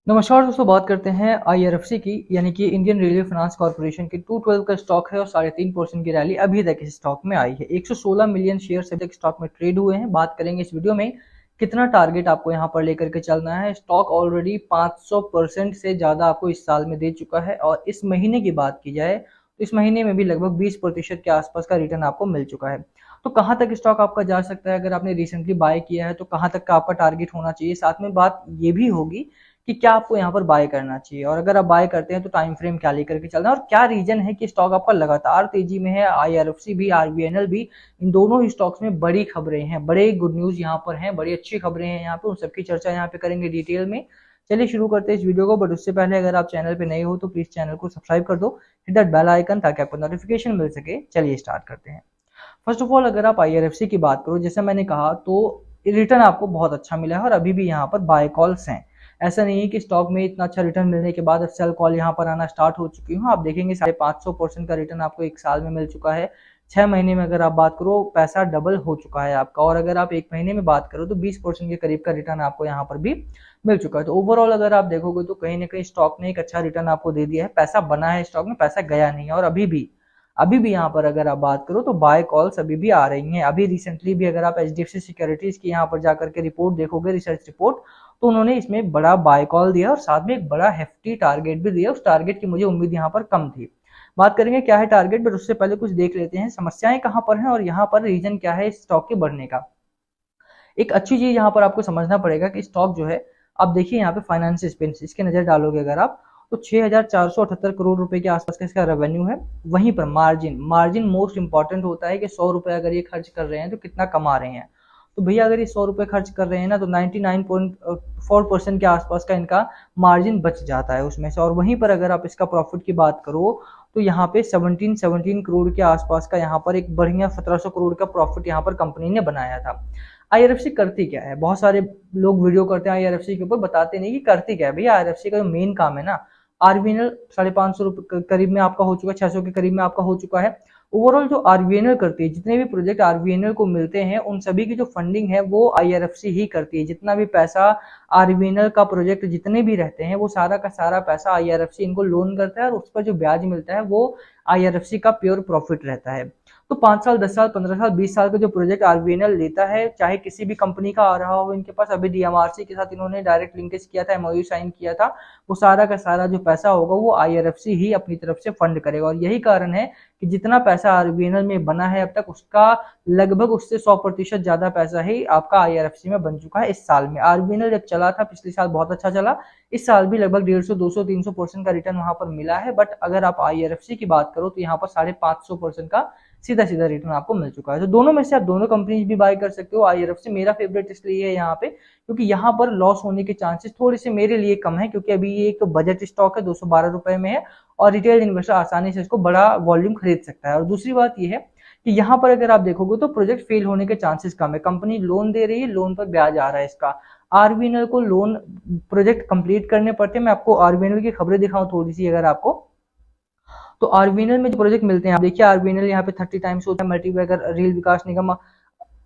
नमस्कार दोस्तों, बात करते हैं आईआरएफसी की यानी कि इंडियन रेलवे फाइनेंस कॉर्पोरेशन की 212 का स्टॉक है और 3.5% की रैली अभी तक इस स्टॉक में आई है। 116 मिलियन शेयर अभी तक स्टॉक में ट्रेड हुए हैं। बात करेंगे इस वीडियो में कितना टारगेट आपको यहां पर लेकर के चलना है। स्टॉक ऑलरेडी 500% से ज्यादा आपको इस साल में दे चुका है और इस महीने की बात की जाए तो इस महीने में भी लगभग 20% के आसपास का रिटर्न आपको मिल चुका है। तो कहां तक स्टॉक आपका जा सकता है, अगर आपने रिसेंटली बाय किया है तो कहां तक का आपका टारगेट होना चाहिए। साथ में बात ये भी होगी कि क्या आपको यहाँ पर बाय करना चाहिए और अगर आप बाय करते हैं तो टाइम फ्रेम क्या लेकर के चलना है और क्या रीजन है कि स्टॉक आपका लगातार तेजी में है। आईआरएफसी भी, आरबीएनएल भी, इन दोनों ही स्टॉक्स में बड़ी खबरें हैं, बड़े गुड न्यूज यहाँ पर हैं, बड़ी अच्छी खबरें हैं यहाँ पे, उन सबकी चर्चा यहाँ पे करेंगे डिटेल में। चलिए शुरू करते हैं इस वीडियो को, बट उससे पहले अगर आप चैनल पे नए हो तो प्लीज चैनल को सब्सक्राइब कर दो, हिट दैट बेल आइकन ताकि आपको नोटिफिकेशन मिल सके। चलिए स्टार्ट करते हैं। फर्स्ट ऑफ ऑल अगर आप आईआरएफसी की बात करो, जैसे मैंने कहा तो रिटर्न आपको बहुत अच्छा मिला है और अभी भी यहाँ पर बाय कॉल्स हैं। ऐसा नहीं है कि स्टॉक में इतना अच्छा रिटर्न मिलने के बाद सेल कॉल यहाँ पर आना स्टार्ट हो चुकी हूँ। आप देखेंगे 550% का रिटर्न आपको एक साल में मिल चुका है। 6 महीने में अगर आप बात करो पैसा डबल हो चुका है आपका, और अगर आप एक महीने में बात करो तो 20% के करीब का रिटर्न आपको यहाँ पर भी मिल चुका है। तो ओवरऑल अगर आप देखोगे तो कहीं ना कहीं स्टॉक ने एक अच्छा रिटर्न आपको दे दिया है। पैसा बना है स्टॉक में, पैसा गया नहीं है। और अभी भी यहाँ पर अगर आप बात करो तो बाय कॉल्स अभी भी आ रही हैं। अभी रिसेंटली भी अगर आप एचडीएफसी सिक्योरिटीज की यहाँ पर जाकर के रिपोर्ट देखोगे, रिसर्च रिपोर्ट, तो उन्होंने इसमें बड़ा बाय कॉल दिया और साथ में एक बड़ा हेफ्टी टारगेट भी दिया। उस टारगेट की मुझे उम्मीद यहाँ पर कम थी। बात करेंगे क्या है टारगेट, बट उससे पहले कुछ देख लेते हैं समस्याएं कहाँ पर हैं और यहाँ पर रीजन क्या है स्टॉक के बढ़ने का। एक अच्छी चीज यहाँ पर आपको समझना पड़ेगा कि स्टॉक जो है, आप देखिए यहाँ पे फाइनेंस एक्सपेंस इसके नजर डालोगे अगर आप, तो 6,478 करोड़ रुपए के आसपास का इसका रेवेन्यू है। वहीं पर मार्जिन मार्जिन मोस्ट इंपॉर्टेंट होता है कि 100 रुपए अगर ये खर्च कर रहे हैं तो कितना कमा रहे हैं। तो भैया अगर ये 100 रुपए खर्च कर रहे हैं ना तो 99.4% के आसपास का इनका मार्जिन बच जाता है उसमें से। और वहीं पर अगर आप इसका प्रॉफिट की बात करो तो यहाँ पे 17 करोड़ के आसपास का यहाँ पर एक बढ़िया 1700 करोड़ का प्रॉफिट यहाँ पर कंपनी ने बनाया था। आईआरएफसी करती क्या है, बहुत सारे लोग वीडियो करते हैं आईआरएफसी के ऊपर, बताते नहीं कि करती क्या है। भैया आईआरएफसी का जो मेन काम है ना, आरबीएनएल 550 करीब में आपका हो चुका है, 600 के करीब में आपका हो चुका है। ओवरऑल जो आरबीएनएल करती है, जितने भी प्रोजेक्ट आरबीएनएल को मिलते हैं उन सभी की जो फंडिंग है वो आईआरएफसी ही करती है। जितना भी पैसा आरबीएनएल का प्रोजेक्ट जितने भी रहते हैं वो सारा का सारा पैसा आईआरएफसी इनको लोन करता है और उस पर जो ब्याज मिलता है वो आईआरएफसी का प्योर प्रॉफिट रहता है। तो 5 साल, 10 साल, 15 साल, 20 साल का जो प्रोजेक्ट आरबीएनएल लेता है, चाहे किसी भी कंपनी का आ रहा हो इनके पास, अभी डीएमआरसी के साथ इन्होंने डायरेक्ट लिंकेज किया था, एमओयू साइन किया था, वो सारा का सारा जो पैसा होगा वो आईआरएफसी ही अपनी तरफ से फंड करेगा। और यही कारण है कि जितना पैसा आरबीएनएल में बना है अब तक, उसका लगभग उससे 100% ज्यादा पैसा ही आपका आईआरएफसी में बन चुका है इस साल में। आरबीएनएल जब चला था पिछले साल बहुत अच्छा चला, इस साल भी लगभग 150, 200, 300% का रिटर्न वहां पर मिला है। बट अगर आप आईआरएफसी की बात करो तो यहाँ पर 550% का सीधा सीधा रिटर्न आपको मिल चुका है। तो दोनों में से आप दोनों कंपनीज भी बाय कर सकते हो। आईआरएफसी मेरा फेवरेट इसलिए है यहाँ पे क्योंकि यहाँ पर लॉस होने के चांसेस थोड़े से मेरे लिए कम है, क्योंकि अभी ये एक बजट स्टॉक है, 212 रुपए में है और रिटेल इन्वेस्टर आसानी से इसको बड़ा वॉल्यूम खरीद सकता है। और दूसरी बात ये है कि यहाँ पर अगर आप देखोगे तो प्रोजेक्ट फेल होने के चांसेस कम है। कंपनी लोन दे रही है, लोन पर ब्याज आ रहा है इसका। आरबीएनएल को लोन प्रोजेक्ट कंप्लीट करने पड़ते हैं। मैं आपको आरबीएनएल की खबरें दिखाऊं थोड़ी सी अगर आपको, तो आरबीएनएल में जो प्रोजेक्ट मिलते हैं, आप देखिए आरबीएनएल यहाँ पे 30 टाइम्स होता है, मल्टीबैगर रेल विकास निगम।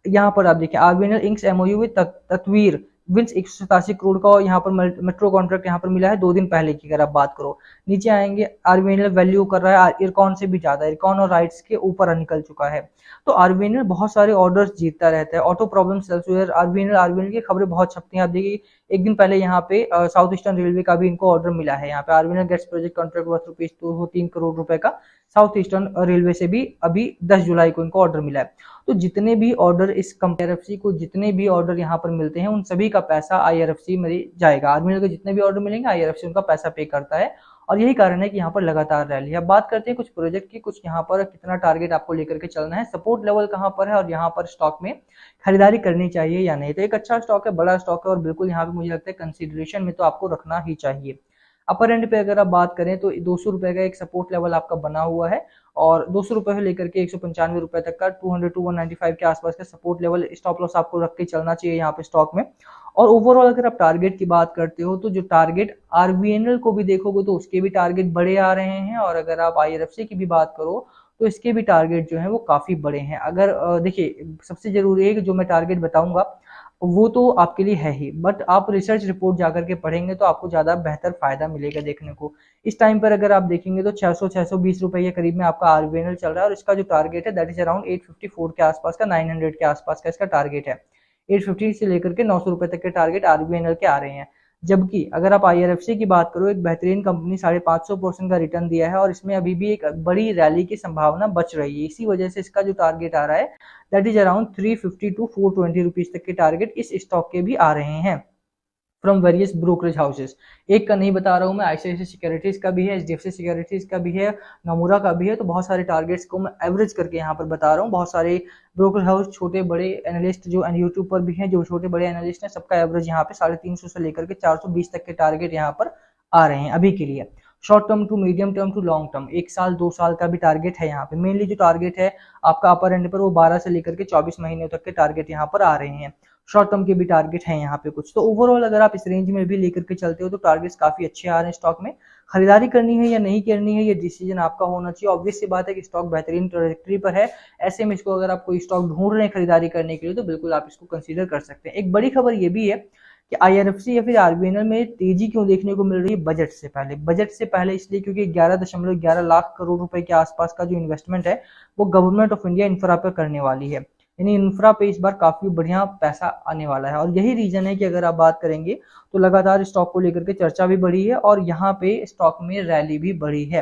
यहाँ पर आप देखिए आरबीएनएल इंक्स एमओयू विद तत्वीर विंस 187 करोड़ का यहाँ पर मेट्रो कॉन्ट्रैक्ट यहाँ पर मिला है 2 दिन पहले की अगर आप बात करो। नीचे आएंगे, आरबीएनएल वैल्यू कर रहा है इरकॉन से भी ज्यादा, इरकॉन और राइट्स के ऊपर निकल चुका है। तो आरबीएनएल बहुत सारे ऑर्डर्स जीतता रहता है। ऑटो प्रॉब्लम्स एल्सवेयर, आरबीएनएल की खबरें बहुत छपती हैं। आप देखिए एक दिन पहले यहाँ पे साउथ ईस्टर्न रेलवे का भी इनको ऑर्डर मिला है। यहाँ पे RBNL gets project contract worth ₹3 crore रुपए का साउथ ईस्टर्न रेलवे से भी अभी 10 जुलाई को इनको ऑर्डर मिला है। तो जितने भी ऑर्डर इस आईआरएफसी को, जितने भी ऑर्डर यहाँ पर मिलते हैं उन सभी का पैसा आईआरएफसी में जाएगा। आरबीएनएल को जितने भी ऑर्डर मिलेंगे आईआरएफसी उनका पैसा पे करता है और यही कारण है कि यहाँ पर लगातार रैली है। अब बात करते हैं कुछ प्रोजेक्ट की, कुछ यहाँ पर कितना टारगेट आपको लेकर के चलना है, सपोर्ट लेवल कहाँ पर है और यहाँ पर स्टॉक में खरीदारी करनी चाहिए या नहीं। तो एक अच्छा स्टॉक है, बड़ा स्टॉक है और बिल्कुल यहाँ पे मुझे लगता है कंसिडरेशन में तो आपको रखना ही चाहिए। अपर एंड पे अगर आप बात करें तो 200 रुपए का एक सपोर्ट लेवल आपका बना हुआ है और 200 रुपए से लेकर के 195 रुपए तक का 200 टू 195 के आसपास का सपोर्ट लेवल, स्टॉप लॉस आपको रख के चलना चाहिए यहाँ पे स्टॉक में। और ओवरऑल अगर आप टारगेट की बात करते हो तो जो टारगेट आरबीएनएल को भी देखोगे तो उसके भी टारगेट बड़े आ रहे हैं और अगर आप आईआरएफसी की भी बात करो तो इसके भी टारगेट जो है वो काफी बड़े हैं। अगर देखिए सबसे जरूरी है कि जो मैं टारगेट बताऊंगा, वो तो आपके लिए है ही, बट आप रिसर्च रिपोर्ट जाकर के पढ़ेंगे तो आपको ज़्यादा बेहतर फायदा मिलेगा देखने को। इस टाइम पर अगर आप देखेंगे तो 600-620 रुपए के करीब में आपका आरबीएनएल चल रहा है, और इसका जो टारगेट है दैट इज अराउंड 854 के आसपास का, 900 के आसपास का इसका टारगेट है। 850 से लेकर के 900 रुपए तक के टारगेट आरबीएनएल के आ रहे हैं। जबकि अगर आप आईआरएफसी की बात करो, एक बेहतरीन कंपनी 550% का रिटर्न दिया है, और इसमें अभी भी एक बड़ी रैली की संभावना बच रही है। इसी वजह से इसका जो टारगेट आ रहा है that is around 350 to 420 rupees तक के टारगेट इस स्टॉक के भी आ रहे हैं फ्रॉम वेरियस ब्रोकरेज हाउसेस। एक का नहीं बता रहा हूँ मैं, आईसीआईसीआई सिक्योरिटीज का भी है, एचडीएफसी सिक्योरिटीज का भी है, नमूरा का भी है। तो बहुत सारे टारगेट्स को मैं एवरेज करके यहाँ पर बता रहा हूँ। बहुत सारे ब्रोकरेज हाउस, छोटे बड़े एनालिस्ट जो यूट्यूब पर भी हैं, जो छोटे बड़े एनालिस्ट हैं, सबका एवरेज यहाँ पे 350 से लेकर के 420 तक के टारगेट यहाँ पर आ रहे हैं अभी के लिए। Short term to medium term to long term, 1 साल 2 साल का भी टारगेट है यहाँ पे। मेनली जो टारगेट है आपका अपर एंड पर वो 12 से लेकर के 24 महीने तक के टारगेट यहाँ पर आ रहे हैं। शॉर्ट टर्म के भी टारगेट हैं यहाँ पे कुछ। तो ओवरऑल अगर आप इस रेंज में भी लेकर के चलते हो तो टारगेट्स काफी अच्छे आ रहे हैं स्टॉक में। खरीदारी करनी है या नहीं करनी है ये डिसीजन आपका होना चाहिए। ऑब्वियस सी बात है कि स्टॉक बेहतरीन ट्रैजेक्टरी पर है, ऐसे में इसको अगर आप कोई स्टॉक ढूंढ रहे हैं खरीदारी करने के लिए तो बिल्कुल आप इसको कंसीडर कर सकते हैं। एक बड़ी खबर ये भी है कि आईआरएफसी या फिर आरबीएनएल में तेजी क्यों देखने को मिल रही है बजट से पहले। बजट से पहले इसलिए क्योंकि 11.11 लाख करोड़ रुपए के आसपास का जो इन्वेस्टमेंट है वो गवर्नमेंट ऑफ इंडिया इंफ्रा पर करने वाली है। यानी इंफ्रा पे इस बार काफी बढ़िया पैसा आने वाला है, और यही रीजन है कि अगर आप बात करेंगे तो लगातार स्टॉक को लेकर के चर्चा भी बढ़ी है और यहाँ पे स्टॉक में रैली भी बढ़ी है।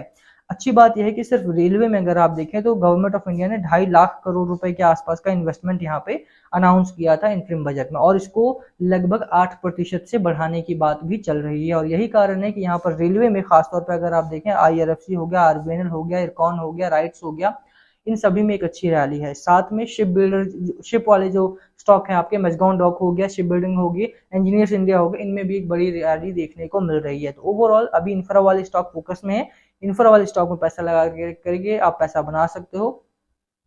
अच्छी बात यह है कि सिर्फ रेलवे में अगर आप देखें तो गवर्नमेंट ऑफ इंडिया ने 2.5 लाख करोड़ रुपए के आसपास का इन्वेस्टमेंट यहाँ पे अनाउंस किया था इंटरिम बजट में, और इसको लगभग 8% से बढ़ाने की बात भी चल रही है। और यही कारण है कि यहाँ पर रेलवे में खासतौर पर अगर आप देखें, आईआरएफसी हो गया, आरबीएनएल हो गया, इरकॉन हो गया, राइट्स हो गया, इन सभी में एक अच्छी रैली है। साथ में शिप बिल्डर, शिप वाले जो स्टॉक है आपके, मजगांव डॉक हो गया, शिप बिल्डिंग होगी, इंजीनियर्स इंडिया हो गया, इनमें भी एक बड़ी रैली देखने को मिल रही है। तो ओवरऑल अभी इंफ्रा वाले स्टॉक फोकस में है। इंफ्रा वाले स्टॉक में पैसा लगा करके आप पैसा बना सकते हो।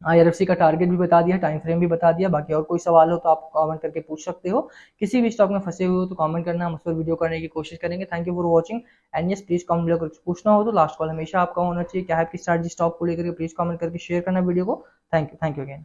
आईआरएफसी का टारगेट भी बता दिया, टाइम फ्रेम भी बता दिया। बाकी और कोई सवाल हो तो आप कमेंट करके पूछ सकते हो। किसी भी स्टॉक में फंसे हुए हो तो कमेंट करना, हम उस पर वीडियो करने की कोशिश करेंगे। Thank you for watching and yes please comment below करके पूछना हो तो लास्ट कॉल हमेशा आपका होना चाहिए। क्या है आपकी स्ट्रैटेजी स्टॉक को लेकर, प्लीज कमेंट करके शेयर करना वीडियो को। Thank you again.